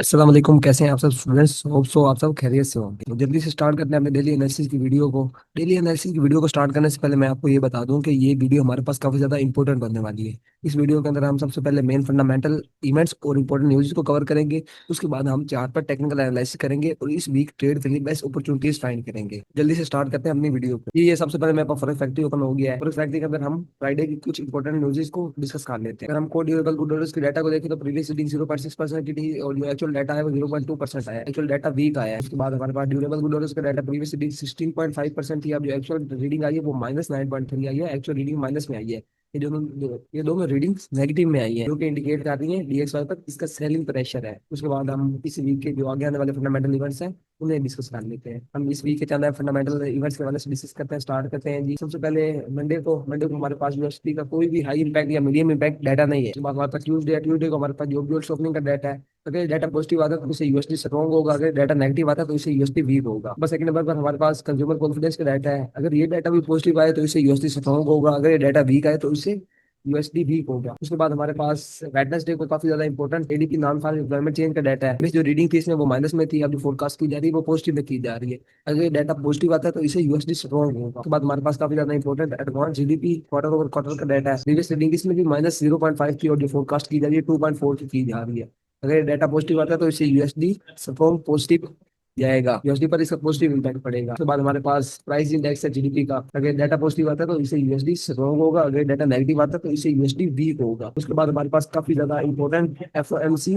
अस्सलाम वालेकुम। कैसे हैं आप सब स्टूडेंट्स? होप सो आप सब खैरियत से होंगे। तो जल्दी से स्टार्ट करते हैं अपने डेली एनालिसिस की वीडियो को। डेली एनालिसिस की वीडियो को स्टार्ट करने से पहले मैं आपको ये बता दूं कि ये वीडियो हमारे पास काफी ज्यादा इंपॉर्टेंट बनने वाली है। इस वीडियो के अंदर हम सबसे पहले मेन फंडामेंटल इवेंट्स और इंपॉर्टेंट न्यूज़ को कवर करेंगे। उसके बाद हम चार्ट पर टेक्निकल एनालिसिस करेंगे और इस वीक ट्रेड के लिए बेस्ट अपॉर्चुनिटीज फाइंड करेंगे। जल्दी से स्टार्ट करते हैं अपनी वीडियो को। ये सबसे पहले मेरे पास फॉरेक्स फैक्ट्री ओपन हो गया है। फॉरेक्स फैक्ट्री के अंदर हम फ्राइडे की कुछ इंपॉर्टेंट न्यूज़ को डिस्कस कर लेते हैं। अगर हम कोर ड्यूरेबल गुड ऑर्डर्स के डाटा को देखें तो प्रीवियस रीडिंग 0.6% की थी और जो एक्चुअल डाटा है वो 0.2% आया। एक्चुअल डाटा वीक आया है। उसके बाद हमारे पास ड्यूरेबल गुड ऑर्डर्स का डाटा प्रीवियस रीडिंग 16.5% थी। अब जो एक्चुअल रीडिंग आई है वो -9.3 आई है। एक्चुअल रीडिंग माइनस में आई है। ये दोनों रीडिंग्स नेगेटिव में आई है जो कि इंडिकेट कर रही है डीएक्सवाई पर इसका सेलिंग प्रेशर है। उसके बाद हम इस वीक के जो आगे आने वाले फंडामेंटल इवेंट्स हैं उन्हें डिस्कस कर लेते हैं। हम इस वीक के चल रहे फंडामेंटल इवेंट्स के बारे में डिस्कस करते हैं। स्टार्ट करते हैं जी। सबसे पहले मंडे को हमारे पास यूएसडी का कोई भी हाई इंपैक्ट या मीडियम इंपैक्ट डाटा नहीं है। उसके बाद हमारे पास ट्यूसडे को हमारे पास जो ग्लोबल शॉपिंग का डाटा है। अगर डाटा पॉजिटिव आता है तो इससे यूएसडी स्ट्रॉन्ग होगा। अगर डाटा नेगेटिव आता है तो इससे यूएसडी वीक होगा। बस सेकंड नंबर पर हमारे पास कंज्यूमर कॉन्फिडेंस का डाटा है। अगर ये डाटा भी पॉजिटिव आए तो इससे यूएसडी स्ट्रॉन्ग होगा। अगर ये डाटा वीक आए तो इससे यूएसडी वीक हो गया। उसके बाद हमारे पास वेडनेसडे को काफी ज्यादा important ADP non farm employment change का डाटा है। जो रीडिंग थी इसमें वो माइनस में थी। अब जो फोरकास्ट की जा रही है वो पॉजिटिव में की जा रही है। अगर ये डाटा पॉजिटिव आता है तो इसे यूएसडी स्ट्रॉन्ग होगा। उसके बाद हमारे पास काफी ज्यादा important advance GDP quarter over quarter का डाटा है। प्रीवियस रीडिंग इसमें भी -0.5 थी और जो फोरकास्ट की जा रही है 2.4 की जा रही है। अगर ये डाटा पॉजिटिव आता है तो इसे यूएसडी स्ट्रॉन्ग पॉजिटिव जाएगा। यूएसडी पर इसका पॉजिटिव इम्पैक्ट पड़ेगा। उसके बाद हमारे पास प्राइस इंडेक्स है जीडीपी का। अगर डाटा पॉजिटिव आता है तो इसे यूएसडी स्ट्रॉन्ग होगा। अगर डाटा नेगेटिव आता है तो इसे यूएसडी वीक होगा। उसके बाद हमारे पास काफी ज्यादा इंपॉर्टेंट एफओएमसी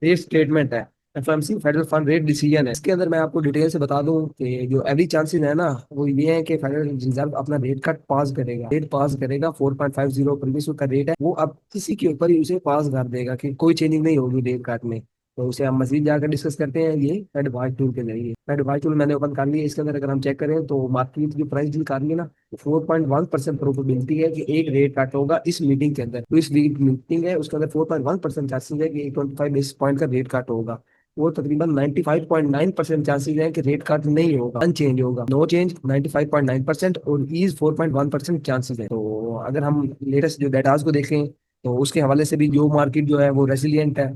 रेट स्टेटमेंट है। FOMC federal fund rate decision है। इसके अंदर मैं आपको डिटेल से बता दूं कि जो एवरी चांसेस है ना वो ये है कि फेडरल रिजर्व अपना रेट कट पास करेगा। रेट पास करेगा 4.50 प्रीवियस का रेट है वो अब किसी के ऊपर ही उसे पास कर देगा कि कोई चेंजिंग नहीं होगी रेट कट में। तो उसे हम मजीद जाकर डिस्कस करते हैं ये फेड वाइट टूल के जरिए। फेड वाइट टूल मैंने ओपन कर लिया। इसके अंदर अगर हम चेक करें तो मार्केट जो प्राइस डील कर रही है ना 4.1% प्रोबेबिलिटी है कि एक रेट कट होगा इस मीटिंग के अंदर। तो इस वीक मीटिंग है उसके अंदर 4.1% चांसेस है कि 25 बेसिस पॉइंट का रेट कट होगा। वो तकरीबन 95.9% चांसेस है कि रेट कट नहीं होगा, अनचेंज होगा। नो चेंज 95.9% और ईज 4.1% चांसेस है। तो अगर हम लेटेस्ट जो डेटाज को देखें तो उसके हवाले से भी जो मार्केट जो है वो रेसिलियंट है।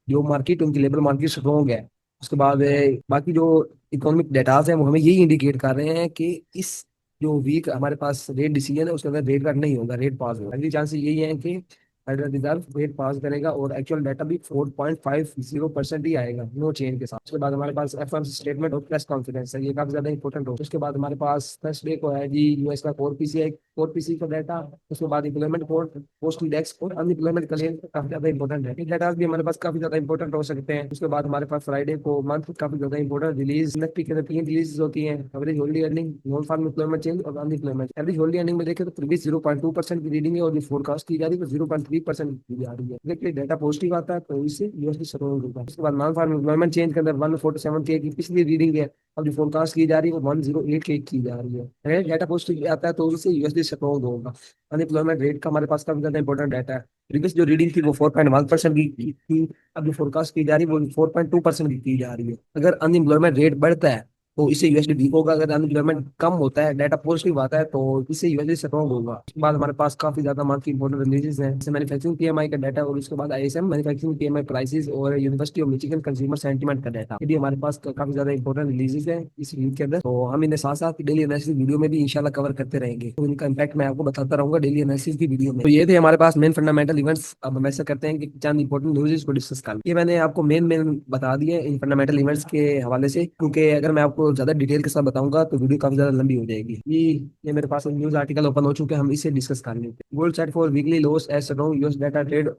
जो मार्केट उनकी लेबर मार्केट स्ट्रॉन्ग है। उसके बाद बाकी जो इकोनॉमिक डेटास हैं वो हमें यही इंडिकेट कर रहे हैं कि इस जो वीक हमारे पास रेट डिसीजन है उसके अंदर रेट कट नहीं होगा, रेट पास होगा। अगली चांसेस यही है कि फेडरल रिजर्व रेट पास करेगा और एक्चुअल डाटा भी 4.50% ही आएगा नो चेंज के साथ। उसके बाद हमारे पास एफओएमसी स्टेटमेंट और प्रेस कॉन्फ्रेंस है। ये काफी ज्यादा इंपॉर्टेंट हो। उसके बाद हमारे पास थर्सडे को है जी यूएस का कोर पीसी का डाटा। उसके बाद इम्प्लॉयमेंट कोड पोस्ट इंडेक्स और अनइम्प्लॉयमेंट क्लेम काफी ज्यादा इंपॉर्टेंट है। ये डाटा भी हमारे पास काफी ज्यादा इंपॉर्टेंट हो सकते हैं। उसके बाद हमारे पास फ्राइडे को मंथ काफी ज्यादा इंपॉर्टेंट रिलीज निफ्टी के अंदर 3 रिलीज होती हैं। Average hourly earning, non farm employment change और अनइम्प्लॉयमेंट। एवरेज होल्डी अर्निंग में देखें तो प्रीवियस 0.2% की रीडिंग है और जो फोरकास्ट की जा रही है वो 0.3% की जा रही है। देखिए डाटा पॉजिटिव आता है तो इससे यूएसडी स्ट्रॉन्ग होगा। उसके बाद नॉन फार्म एम्प्लॉयमेंट चेंज के अंदर 147 के की पिछली रीडिंग है। अब जो फोरकास्ट की जा रही है वो 108 के की जा रही है। अगर डाटा पॉजिटिव आता है तो उससे यूएसडी स्ट्रॉन्ग होगा। अनएम्प्लॉयमेंट रेट का हमारे पास काफी ज्यादा इंपॉर्टेंट डाटा है। प्रीवियस जो रीडिंग थी वो 4.1% की थी। अब जो फोरकास्ट की जा रही है वो 4.2% की जा रही है। अगर अनएम्प्लॉयमेंट रेट बढ़ता है तो इससे यूएसडी वीक होगा। अगर अनएम्प्लॉयमेंट कम होता है, डाटा पॉजिटिव आता है तो इससे यूएसडी स्ट्रॉन्ग होगा। उसके बाद हमारे पास काफी ज्यादा मार्केट इंपॉर्टेंट रिलीजेस हैं जैसे मैन्युफैक्चरिंग पीएमआई का डाटा और उसके बाद आईएसएम मैन्युफैक्चरिंग पीएमआई प्राइसेस और university of Michigan consumer sentiment का डाटा। ये भी हमारे पास काफी ज्यादा इंपॉर्टेंट रिलीजेस हैं इस वीक के अंदर। तो हम इन्हें साथ साथ डेली एनालिसिस वीडियो में भी इंशाल्लाह कवर करते रहेंगे। तो इनका इम्पैक्ट मैं आपको बताता रहूंगा डेली एनालिसिस की वीडियो में। तो ये थे हमारे पास मेन फंडामेंटल इवेंट्स। अब हम ऐसा करते हैं कि चंद इंपॉर्टेंट न्यूज़ को डिस्कस कर ये मैंने आपको मेन मेन बता दिए इन फंडामेंटल इवेंट्स के हवाले से, क्योंकि अगर मैं आपको ज्यादा डिटेल के साथ बताऊंगा तो वीडियो काफी ज्यादा लंबी हो जाएगी। ये मेरे पास न्यूज आर्टिकल ओपन हो चुके हैं, हम इसे डिस्कस कर लेते हैं। Gold set for weekly loss as strong US data trade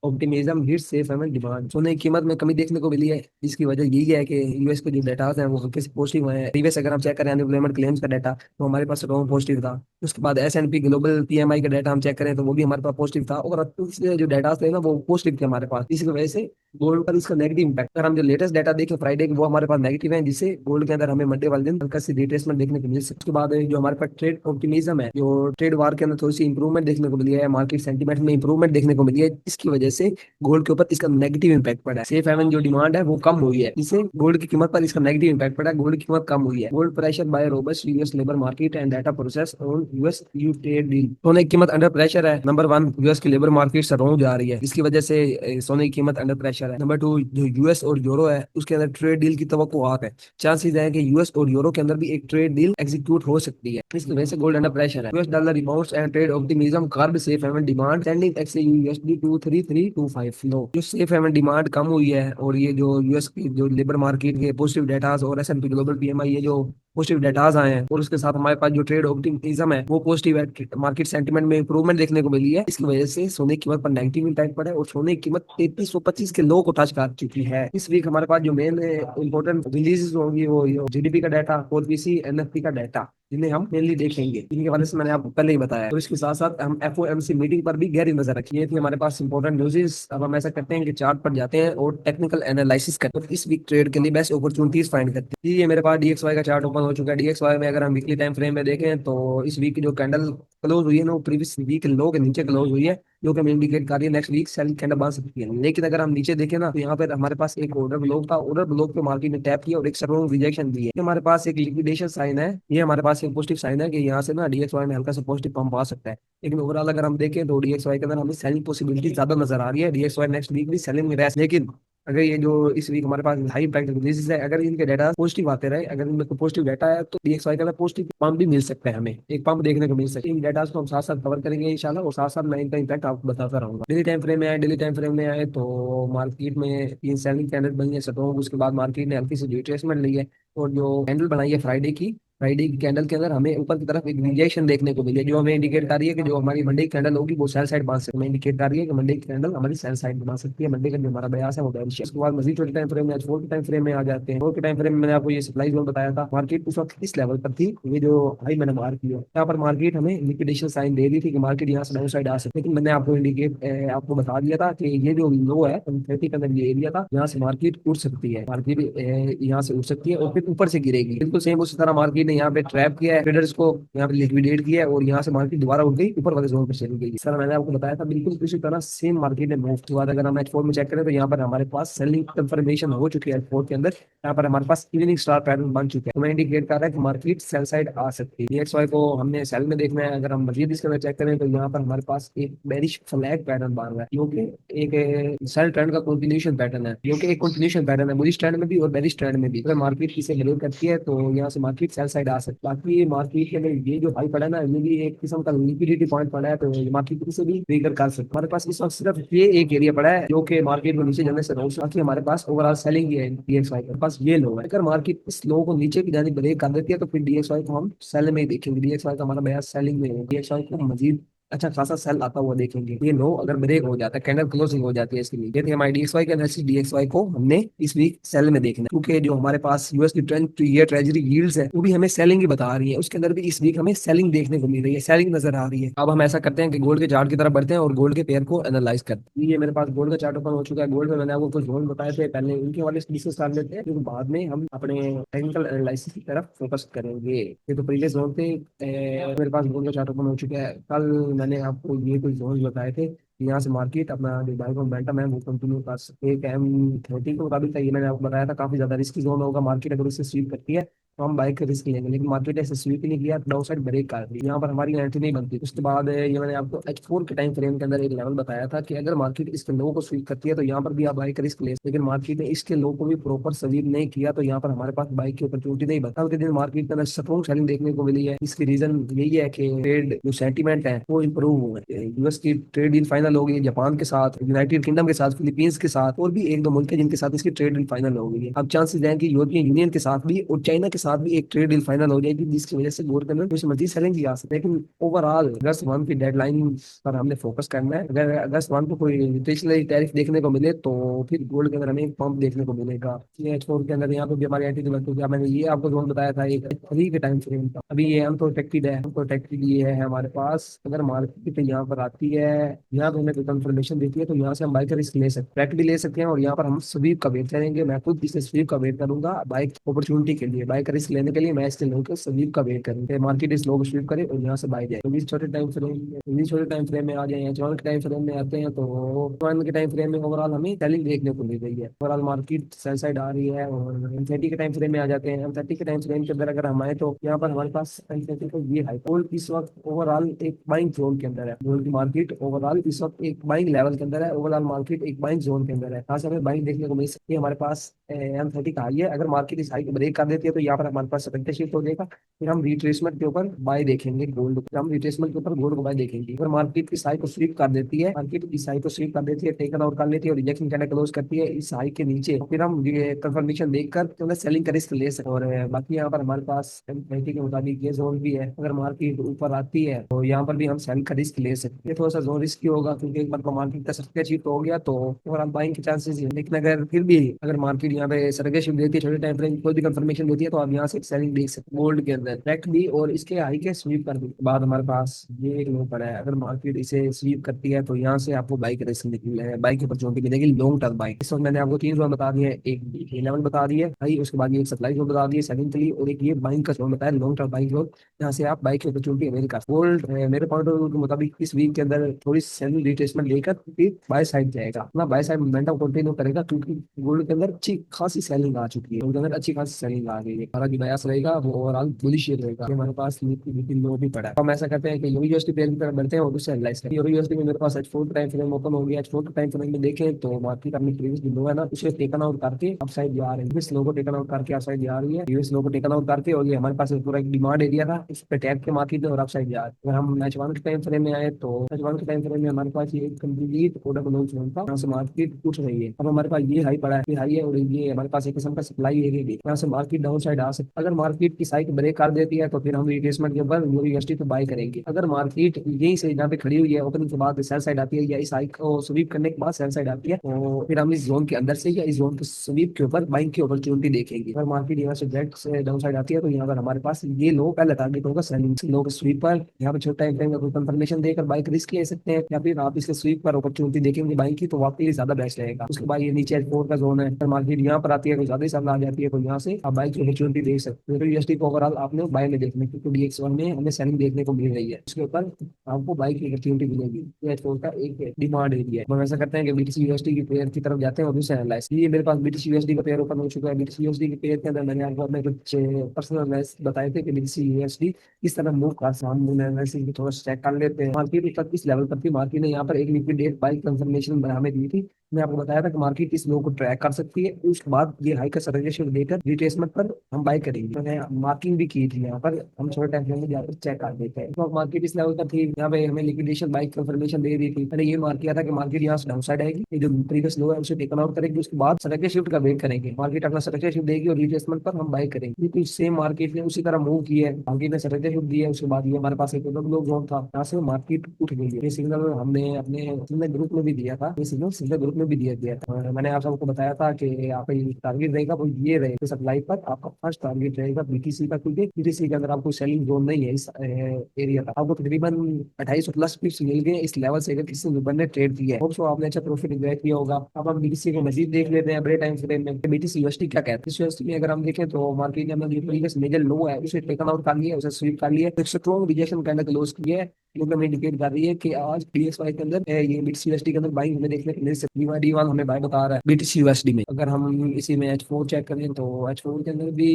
optimism hit safe haven demand. सोने की कीमत में कमी देखने को मिली है। इसकी वजह यही है कि यूएस के जो डाटा हैं वो हल्के से पॉजिटिव हुए हैं। प्रीवियस अगर हम चेक करें अनएम्प्लॉयमेंट क्लेम्स का डाटा तो हमारे पास स्ट्रॉन्ग पॉजिटिव था। उसके बाद एस&पी ग्लोबल पीएमआई का डाटा हम चेक करें तो वो भी हमारे पास पॉजिटिव था और इसलिए जो डाटा थे ना वो पॉजिटिव थे हमारे पास। इसकी वजह से गोल्ड पर इसका नेगेटिव इंपैक्ट। अगर हम जो लेटेस्ट डाटा देखें फ्राइडे के वो हमारे पास नेगेटिव है जिससे गोल्ड के अंदर हमें मंडे वाले दिन हल्का सी रिट्रेसमेंट देखने को मिल सकती है। उसके बाद जो हमारे पास ट्रेड ऑप्टिमिज्म है, जो ट्रेड वार के अंदर थोड़ी सी इंप्रूवमेंट देखने को मिली है, मार्केट सेंटीमेंट में इंप्रूवमेंट देखने को मिली है। इसकी वजह से गोल्ड के ऊपर इसका नेगेटिव इम्पैक्ट पड़ा है। सेफ हेवन जो डिमांड है वो कम हुई है, जिससे गोल्ड की कीमत पर इसका नेगेटिव इम्पैक्ट पड़ा है, गोल्ड की कीमत कम हुई है। Gold pressure by robust US labour market and data process on US you trade deal. सोने की कीमत अंडर प्रेशर है। नंबर वन, यूएस की लेबर मार्केट सरों जा रही है, इसकी वजह से सोने की कीमत अंडर प्रेशर है। नंबर टू, जो यूएस और यूरो है उसके अंदर ट्रेड डील की तवक्कुआत है। चांसेस है कि यूएस और यूरो के अंदर भी एक ट्रेड डील एग्जीक्यूट हो सकती है, इसकी वजह से गोल्ड अंडर प्रेशर है। US dollar rebounds and trade optimism curb safe haven demand sending exchange USD 23325 low. जो सेफ हेवन डिमांड कम हुई है और ये जो यूएस की जो लेबर मार्केट के पॉजिटिव डेटास और एसएनपी ग्लोबल पीएमआई ये जो पॉजिटिव डेटास आए हैं और उसके साथ हमारे पास जो ट्रेड ऑप्टिमिज्म है वो पॉजिटिव है, मार्केट सेंटीमेंट में इंप्रूवमेंट देखने को मिली है, इसकी वजह से सोने की कीमत पर नेगेटिव इम्पैक्ट पड़ा है और सोने की कीमत 3325 के लो को टच कर चुकी है। इस वीक हमारे पास जो मेन इंपॉर्टेंट रिलीजेस होंगी वो जीडीपी का डाटा, कोर पीसी, एनएफपी का डाटा, जिन्हें हम मेनली देखेंगे। इनके वाले से मैंने आपको पहले ही बताया। और इसके साथ साथ हम एफओएमसी मीटिंग पर भी गहरी नजर रखी है थी हमारे पास इंपॉर्टेंट न्यूज़। अब हम ऐसा करते हैं कि चार्ट पर जाते हैं और टेक्निकल एनालिसिस करते हैं, इस वीक ट्रेड के लिए बेस्ट अपॉर्चुनिटीज फाइंड करते हैं। ये मेरे पास डीएक्सवाई का चार्ट ओपन हो चुका है। डीएक्सवाई में अगर हम वीकली टाइम फ्रेम में देखें तो इस वीक की जो कैंडल क्लोज हुई है ना वो प्रीवियस वीक लो के नीचे क्लोज हुई है, जो कि हमें इंडिकेट कर रही है नेक्स्ट वीक सेल कैंडल बन सकती है। लेकिन अगर हम नीचे देखें ना तो यहाँ पर हमारे पास एक ऑर्डर ब्लॉक था, ऑर्डर ब्लॉक पे मार्केट ने टैप किया और एक स्ट्रॉन्ग रिजेक्शन दी है। ये हमारे पास एक लिक्विडेशन साइन है, ये हमारे पास एक पॉजिटिव साइन है कि यहाँ से ना डीएक्सवाई में हल्का सा पॉजिटिव पंप आ सकता है। लेकिन ओवरऑल अगर हम देखें तो डीएक्सवाई के अंदर हमें सेलिंग पॉसिबिलिटी ज्यादा नजर आ रही है। डीएक्सवाई नेक्स्ट वीक भी सेलिंग में रह, लेकिन अगर ये जो इस वीक हमारे पास हाई इम्पैक्ट रिलीजेस है, अगर इनके डाटा पॉजिटिव आते रहे, अगर इनमें पॉजिटिव डाटा है तो डीएक्सवाई का पॉजिटिव पंप भी मिल सकता है, हमें एक पंप देखने को मिल सकता है। इन डाटा को हम साथ साथ कवर करेंगे इंशाल्लाह और साथ साथ मैं इनका इम्पैक्ट आपको बताता रहूंगा। डेली टाइम फ्रेम में आए, डेली टाइम फ्रेम में आए तो मार्केट में तीन सेलिंग कैंडल बनी है स्ट्रॉन्ग, उसके बाद मार्केट ने हल्की सी रिट्रेसमेंट ली है और जो कैंडल बनाई है फ्राइडे की कैंडल के अंदर हमें ऊपर की तरफ एक रिजेक्शन देखने को मिली है, जो हमें इंडिकेट कर रही है कि जो हमारी मंडे की कैंडल होगी वो सेल साइड बन सकती है। हमें इंडिकेट कर रही है कि मंडे की कैंडल हमारी सेल साइड बना सकती है। मंडे का जो हमारा बयास है वो बेरिश है। उसके बाद मजीद छोटे टाइम फ्रेम में, आज 4 के टाइम फ्रेम में आ जाते हैं। 4 के टाइम फ्रेम में मैंने आपको ये सप्लाई जोन बताया था, मार्केट उस वक्त इस लेवल पर थी, ये जो हाई मैंने मार्क किया यहाँ पर मार्केट हमें लिक्विडेशन साइन दे रही थी कि मार्केट यहाँ से डाउन साइड आ सकती है। लेकिन मैंने आपको इंडिकेट आपको बता दिया था कि ये जो लो है 30 के अंदर ये एरिया था, यहाँ से मार्केट उठ सकती है, मार्केट यहाँ से उठ सकती है और फिर ऊपर से गिरेगी। बिल्कुल सेम उसी तरह मार्केट ने यहाँ पे ट्रैप किया है, ट्रेडर्स को यहाँ पे लिक्विडेट किया है और यहाँ से मार्केट दोबारा उठ गई, ऊपर वाले जोन पर चली गई। सर मैंने आपको बताया था बिल्कुल इसी तरह सेम मार्केट ने मूव हुआ था। अगर हम H4 में चेक करें तो यहाँ पर हमारे पास सेलिंग कंफर्मेशन हो चुकी है H4 के अंदर, यहाँ पर हमारे पास इवनिंग स्टार पैटर्न बन चुके हैं, तो मैं इंडिकेट कर रहा है कि मार्केट सेल साइड आ सकती है। DXY को हमने सेल में देखना है। अगर हम मजीद इसके अंदर चेक करें तो यहाँ पर हमारे पास एक बेरिश फ्लैग पैटर्न बन रहा है, जो कि एक सेल ट्रेंड का कंटिन्यूएशन पैटर्न है, जो कि एक कंटिन्यूएशन पैटर्न है बुलिश ट्रेंड में भी और बेरिश ट्रेंड में भी। अगर मार्केट इसे ब्रेक करती है तो यहाँ से मार्केट सेल साइड आ सकती है। बाकी मार्केट के अंदर ये जो हाई पड़ा है ना, ये भी एक किस्म का लिक्विडिटी पॉइंट पड़ा है, तो मार्केट इसे भी ट्रिगर कर सकता है। हमारे पास इस वक्त सिर्फ ये एक एरिया पड़ा है जो कि मार्केट को नीचे जाने से रोक, बाकी हमारे पास ओवरऑल सेलिंग ही है डीएक्सवाई के पास, ये लो है। अगर मार्केट इस लो को नीचे की जाने ब्रेक कर देती है तो फिर डीएक्सवाई को हम सेल में ही देखेंगे। डीएक्सवाई का हमारा बयान सेलिंग में है, डीएक्सवाई को मजीद अच्छा खासा सेल आता हुआ देखेंगे। ये लो अगर ब्रेक हो जाता है, कैंडल क्लोजिंग हो जाती है इसके लिए, यदि हमारी डीएक्सवाई के एनालिसिस, डीएक्सवाई को हमने इस वीक सेल में देखना है, क्योंकि जो हमारे पास यूएस की ये ट्रेजरी यील्ड्स है वो भी हमें सेलिंग ही बता रही है, उसके अंदर भी इस वीक हमें सेलिंग देखने को मिल रही है, सेलिंग नजर आ रही है। अब हम ऐसा करते हैं कि गोल्ड के चार्ट की तरफ बढ़ते हैं और गोल्ड के पेयर को एनालाइज करते हैं। ये मेरे पास गोल्ड का चार्ट ओपन हो चुका है। गोल्ड में मैंने आपको कुछ जोन बताए थे, पहले उनके वाले डिस्कस कर लेते हैं, फिर बाद में हम अपने टेक्निकल एनालिसिस की तरफ फोकस करेंगे। ये तो प्रीवियस जोन थे। मेरे पास गोल्ड का चार्ट ओपन हो चुका है। कल मैंने आपको ये कुछ जोन बताए थे, यहाँ से मार्केट अपना जो बाइक मोमेंटम है वो कंटिन्यू कर सकते हैं। एक M30 के मुताबिक था, ये मैंने आपको बताया था काफी ज्यादा रिस्की जोन होगा, मार्केट अगर उससे स्वीप करती है तो हम बाइक का रिस्क लेंगे, लेकिन मार्केट ऐसे स्वीप ही नहीं किया, डाउन साइड ब्रेक कर दी, यहाँ पर हमारी एंट्री नहीं बनती। उसके बाद ये मैंने आपको H4 के टाइम फ्रेम के अंदर एक लेवल बताया था कि अगर मार्केट इसके लो को स्वीप करती है तो यहाँ पर भी आप बाइक का रिस्क ले, लेकिन मार्केट ने इसके लो को भी प्रॉपर स्वीप नहीं किया तो यहाँ पर हमारे पास बाइक की अपॉर्चुनिटी नहीं बता। कल के दिन मार्केट के अंदर स्ट्रॉन्ग सेलिंग देखने को मिली है। इसकी रीजन यही है कि ट्रेड जो सेंटीमेंट है वो इंप्रूव हुआ है। यूएस की ट्रेड डील फाइनल हो गई है जापान के साथ, यूनाइटेड किंगडम के साथ, फिलीपींस के साथ और भी एक दो मुल्क है जिनके साथ इसकी ट्रेड डील फाइनल हो गई है। अब चांसेस हैं कि यूरोपियन यूनियन के साथ भी और चाइना के साथ भी एक ट्रेड डील फाइनल हो जाएगी, जिसकी वजह से गोल्ड के अंदर कुछ मजीद सेलिंग भी आ सकती है। लेकिन ओवरऑल अगस्त 1 की डेडलाइन पर हमने फोकस करना है। अगर अगस्त 1 को कोई रिटेशनरी टैरिफ देखने को मिले तो फिर गोल्ड के अंदर हमें एक पंप देखने को मिलेगा। H4 के अंदर यहाँ पे भी हमारी एंट्री बनती है। मैंने ये आपको जोन बताया था एक 3 के टाइम फ्रेम का, अभी ये अनप्रोटेक्टेड है। अनप्रोटेक्टेड ये है हमारे पास, अगर मार्केट यहाँ पर आती है, यहाँ पे हमें कोई कंफर्मेशन देती है तो यहाँ से हम बाइक का रिस्क ले सकते हैं, भी ले सकते हैं और यहाँ पर हम स्वीप का वेट करेंगे। मैं खुद इसे स्वीप का वेट करूंगा बाइक अपॉर्चुनिटी के लिए, बाइक रिस्क लेने के लिए मैं इसके लो के स्वीप का वेट करूँ, मार्केट इस लो को स्वीप करे और यहाँ से बाय जाए। तो इस छोटे टाइम फ्रेम, इस छोटे टाइम फ्रेम में आ जाए, जॉन के टाइम फ्रेम में आते हैं तो जॉन के टाइम फ्रेम में ओवरऑल हमें सेलिंग देखने को मिल रही है, ओवरऑल मार्केट सेल साइड आ रही है। और M30 के टाइम फ्रेम में आ जाते हैं, M30 के टाइम फ्रेम के अंदर अगर हम आए तो यहाँ पर हमारे पास M30 को ये हाई गोल्ड इस वक्त ओवरऑल एक बाइंग जोन के अंदर है, गोल्ड की मार्केट ओवरऑल इस वक्त एक बाइंग लेवल के अंदर है, ओवरऑल मार्केट एक बाइंग जोन के अंदर है। यहाँ से हमें बाइंग देखने को मिल सकती है। हमारे पास M30 का हाई है, अगर मार्केट इस हाई को ब्रेक कर देती है तो यहाँ पर हमारे पास सेकंड शिफ्ट हो जाएगा। फिर हम रिट्रेसमेंट के ऊपर बाय देखेंगे गोल्ड, हम रिट्रेसमेंट के ऊपर गोल्ड को बाय देखेंगे। अगर मार्केट की हाई को स्वीप कर देती है, मार्केट इस हाई को स्वीप कर देती है, टेकन आउट कर लेती है और रिजेक्शन कैंडल क्लोज करती है इस हाई के नीचे, तो फिर हम कंफर्मेशन देखकर तो सेलिंग का रिस्क ले सकते हैं। और बाकी यहाँ पर हमारे पास M30 के मुताबिक ये जोन भी है, अगर मार्केट ऊपर आती है तो यहाँ पर भी हम सेल का रिस्क ले सकते हैं। थोड़ा सा जोन रिस्की होगा क्योंकि एक बार को मार्केट का सर्किट अचीव हो गया तो ओवरऑल बाइंग के चांसेस है, लेकिन अगर फिर भी अगर मार्केट यहाँ पे सर्किट देती है, छोटे टाइम फ्रेम कोई भी कंफर्मेशन देती है तो आप यहाँ से सेलिंग देख सकते हैं गोल्ड के अंदर ट्रैक भी। और इसके हाई के स्वीप करने के बाद हमारे पास ये एक लो पड़ा है, अगर मार्केट इसे स्वीप करती है तो यहाँ से आपको बाइक रिस्क निकलना है, बाइक की अपॉर्चुनिटी मिलेगी लॉन्ग टर्म बाइक। इस वक्त मैंने आपको 3 जोन बता दिए, एक लेवल बता दिए भाई, उसके बाद ये एक सप्लाई जोन बता दिए सेलिंग के लिए, और एक ये बाइंग का जोन बताया लॉन्ग टर्म बाइक जोन, यहाँ से आप बाइक की अपॉर्चुनिटी अवेल कर। गोल्ड मेरे पॉइंट ऑफ व्यू के मुताबिक इस वीक के अंदर थोड़ी सेलिंग रिट्रेसमेंट लेकर फिर बाय साइड जाएगा, अपना बाय साइड मोमेंटम कंटिन्यू करेगा क्योंकि गोल्ड के अंदर अच्छी खासी सेलिंग आ चुकी है, गोल्ड के अंदर अच्छी खासी सेलिंग आ गई है। हमारा जो बयास रहेगा वो ओवरऑल बुलिश रहेगा। ये हमारे पास निफ्टी लो भी पड़ा है। हम ऐसा करते हैं कि यूरो यूएसडी पेयर की तरफ बढ़ते हैं और उससे एनालाइज करें। यूरो यूएसडी में मेरे पास H4 टाइम फ्रेम ओपन हो गया, H4 टाइम फ्रेम में देखें तो मार्केट अपनी प्रीवियस जो लो है ना उसे टेकन आउट करके अप साइड जा रही है, इस लो को टेकन आउट करके अप साइड जा रही है, यूएस लो को टेकन आउट करके। और ये हमारे पास पूरा एक डिमांड एरिया था, इस पे टैप के मार्केट और अप साइड जा रही है। अगर हम H1 के टाइम फ्रेम में आए तो H1 के टाइम फ्रेम में हमारे पास ये कंप्लीट ऑर्डर ब्लो जोन था, यहाँ से मार्केट उठ रही है। अब हमारे पास ये हाई पड़ा है, ये हाई है और ये हमारे पास एक किस्म का सप्लाई एरिया भी, यहाँ से मार्केट डाउन साइड आ सकती है। अगर मार्केट की साइड ब्रेक कर देती है तो फिर हम रिट्रेसमेंट के ऊपर यूएसडी पे बाय करेंगे। अगर मार्केट यहीं से जहाँ पे खड़ी हुई है ओपनिंग के बाद सेल साइड आती है या इस हाई को स्वीप करने के बाद सेल साइड आती है तो फिर हम इस जोन के अंदर से या इस जोन के स्वीप के ऊपर बाइंग की अपॉर्चुनिटी देखेंगे। अगर मार्केट यहाँ से डायरेक्ट से डाउन साइड आती है तो यहाँ पर हमारे पास ये लो पहले टारगेट होगा सेलिंग लो के स्वीप पर, यहाँ पे छोटा टाइम का कोई कंफर्मेशन देकर बाइक रिस्क ले सकते हैं, या फिर आप इसके स्वीप पर अपॉर्चुनिटी देखेंगे बाइंग की तो वाकई ज्यादा बेस्ट रहेगा। उसके बाद ये नीचे H4 का जोन है, अगर मार्केट यहाँ पर आती है तो ज्यादा ही सामने आ जाती है तो यहाँ से आप बाइक की अपॉर्चुनिटी देख सकते हो। तो यूएसडी को ओवरऑल आपने बाय में देखने क्योंकि DX1 में हमें सेलिंग देखने को मिल रही है, उसके ऊपर आपको बाइक की अपॉर्चुनिटी मिलेगी। ये H4 का एक डिमांड एरिया है। हम ऐसा करते हैं कि BTC USD की पेयर की तरफ जाते हैं और उसे एनालाइज। ये मेरे पास BTC USD का पेयर ओपन हो चुका है। BTC USD की पेयर के अंदर मैंने आपको अपने कुछ पर्सनल एनालिसिस बताए थे कि BTC USD इस तरह मूव कर सकता है। हम एनालिसिस थोड़ा चेक कर लेते हैं। मार्केट तक इस लेवल पर थी, मार्केट ने यहाँ पर एक लिक्विडेट बाइक कंफर्मेशन हमें दी थी, मैं आपको बताया था कि मार्केट इस लो को ट्रैक कर सकती है, उसके बाद ये हाई का सजेशन देकर रिट्रेसमेंट पर हम बाय करेंगे। मैंने मार्किंग भी की थी यहाँ पर, हम छोटे टाइम फ्रेम में जाकर चेक कर देते हैं। तो मार्केट इस लेवल पर थी, यहाँ पे हमें लिक्विडेशन बाइक कंफर्मेशन दे दी थी। मैंने ये मार्क किया था कि मार्केट यहाँ से डाउन साइड आएगी, ये जो प्रीवियस लो है उसे टेकन आउट करेगी, उसके बाद सर्किट शिफ्ट का वेट करेंगे। मार्केट अपना सर्किट शिफ्ट देगी और रिट्रेसमेंट पर हम बाय करेंगे। तो सेम मार्केट ने उसी तरह मूव किया है, मार्केट ने सर्किट शिफ्ट दिया है, उसके बाद ये हमारे पास एक लो जोन था, यहाँ से मार्केट उठ गई है। ये सिग्नल हमने अपने सिग्नल ग्रुप में भी दिया था, ये सिग्नल सिग्नल ग्रुप में भी दिया गया था। मैंने आप सबको बताया था कि आपका टारगेट रहेगा वो ये रहेगा सप्लाई पर, आपका फर्स्ट टारगेट रहेगा BTC का, क्योंकि BTC के अंदर आपको सेलिंग जोन नहीं है इस एरिया का। आपको तकरीबन 2800+ पिप्स मिल गए इस लेवल से अगर किसी बंदे ट्रेड किया है, होप्स आपने अच्छा प्रॉफिट एंजॉय किया होगा। अब हम BTC को मजीद देख लेते हैं बड़े टाइम फ्रेम में। BTC USD क्या कहते हैं, USD में अगर हम देखें तो मार्केट ने जो प्रीवियस मेजर लो है उसे टेकन आउट कर लिया, उसे स्वीप कर लिया, एक स्ट्रॉन्ग रिजेक्शन कैंडल क्लोज किया है, जो हमें इंडिकेट कर रही है कि आज DXY के अंदर ये BTC USD के अंदर बाइंग हमें देखने को मिल सकती है। D1 हमें बाय बता रहा है BTC USD में। अगर हम इसी में H4 चेक करें तो H4 के अंदर भी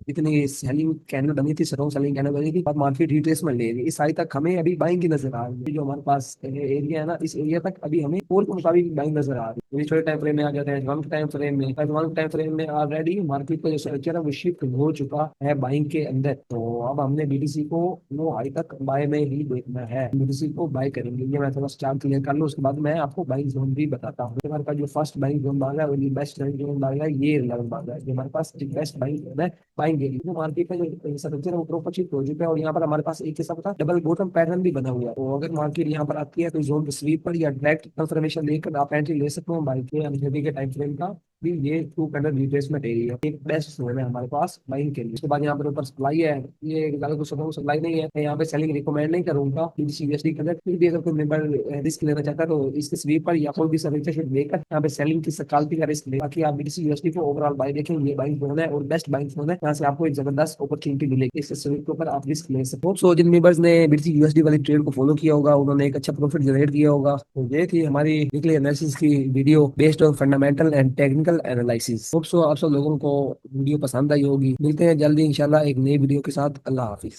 इतनी सेलिंग कैंडल बनी थी, स्ट्रॉन्ग सेलिंग कैंडल बनी थी, और मार्केट रिट्रेसमेंट ले रही है। इस साइड तक हमें अभी बाइंग की नजर आ रही है, जो हमारे पास एरिया है ना इस एरिया तक अभी हमें फोर के मुताबिक बाइंग नजर आ रही है। छोटे टाइम फ्रेम में आ जाते हैं, वन टाइम फ्रेम में, वन टाइम फ्रेम में ऑलरेडी मार्केट का जो स्ट्रक्चर है वो शिफ्ट हो चुका है बाइंग के अंदर। तो अब हमने BTC को लो हाई तक बाय में ही देखना है, BTC को बाय करेंगे। ये मैं थोड़ा चार्ट क्लियर कर लूँ, उसके बाद मैं आपको बाइंग जोन भी बताता हूँ। हमारे पास जो फर्स्ट बाइंग जोन भाग है वो बेस्ट जोन भाग है, ये लेवल भाग है, ये हमारे पास बेस्ट बाइंग जोन है। बाइंग जो मार्केट का जो स्ट्रक्चर है वो ऊपर शिफ्ट हो चुका है, और यहाँ पर हमारे पास एक किस्म का डबल बॉटम पैटर्न भी बना हुआ है। तो अगर मार्केट यहाँ पर आती है तो जोन स्वीप पर या डायरेक्ट कंफर्मेशन लेकर आप एंट्री ले सकते हो बाइक के M30 के टाइम फ्रेम का। भी ये 200 रिप्लेसमेंट एरिया एक बेस्ट जोन है हमारे पास बाइंग के लिए। उसके बाद यहाँ पर ऊपर सप्लाई है, ये ज्यादा कुछ सप्लाई नहीं है, मैं यहाँ पे सेलिंग रिकमेंड नहीं करूंगा बीटीसी यूएसडी के अंदर। फिर भी अगर कोई मेंबर रिस्क लेना चाहता है तो इसके स्वीपर या कोई भी सर्विसेज लेकर यहाँ पे सेलिंग की सकालती का रिस्क ले, बाकी आप बीटीसी यूएसडी को ओवरऑल बाई देखें, ये बाइंग जोन है और बेस्ट बाइंग जोन है, यहाँ से आपको एक जबरदस्त अपॉर्चुनिटी मिलेगी, इसके स्वीप के ऊपर आप रिस्क ले सकते हो। सो जिन मेंबर्स ने बीटीसी यूएसडी वाली ट्रेड को फॉलो किया होगा उन्होंने एक अच्छा प्रॉफिट जनरेट किया होगा। तो ये थी हमारी वीकली एनालिसिस की video based on fundamental and technical analysis. Hope so आप सब लोगों को वीडियो पसंद आई होगी। मिलते हैं जल्दी इंशाल्लाह एक नई वीडियो के साथ। अल्लाह हाफिज।